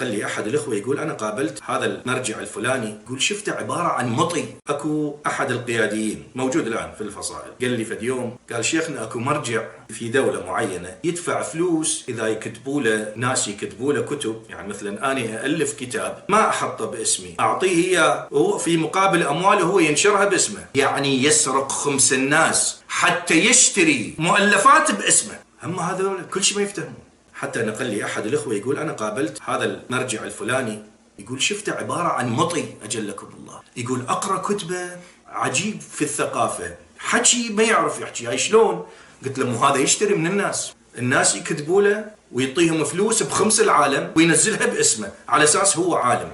نقل لي أحد الإخوة يقول أنا قابلت هذا المرجع الفلاني، يقول شفته عبارة عن مطي. أكو أحد القياديين موجود الآن في الفصائل قال لي فد يوم، قال شيخنا أكو مرجع في دولة معينة يدفع فلوس إذا يكتبوا له ناس يكتبوا له كتب، يعني مثلا أنا ألف كتاب ما أحطه باسمي، أعطيه إياه وهو في مقابل أمواله هو ينشرها باسمه، يعني يسرق خمس الناس حتى يشتري مؤلفات باسمه. هم هذول كل شيء ما يفتهمون. حتى نقل لي أحد الإخوة يقول أنا قابلت هذا المرجع الفلاني، يقول شفته عبارة عن مطي أجلكم الله، يقول أقرأ كتبه عجيب في الثقافة، حكي ما يعرف يحكي. هاي شلون؟ قلت له مو هذا يشتري من الناس يكتبوا له ويعطيهم فلوس بخمس العالم وينزلها باسمه على أساس هو عالم.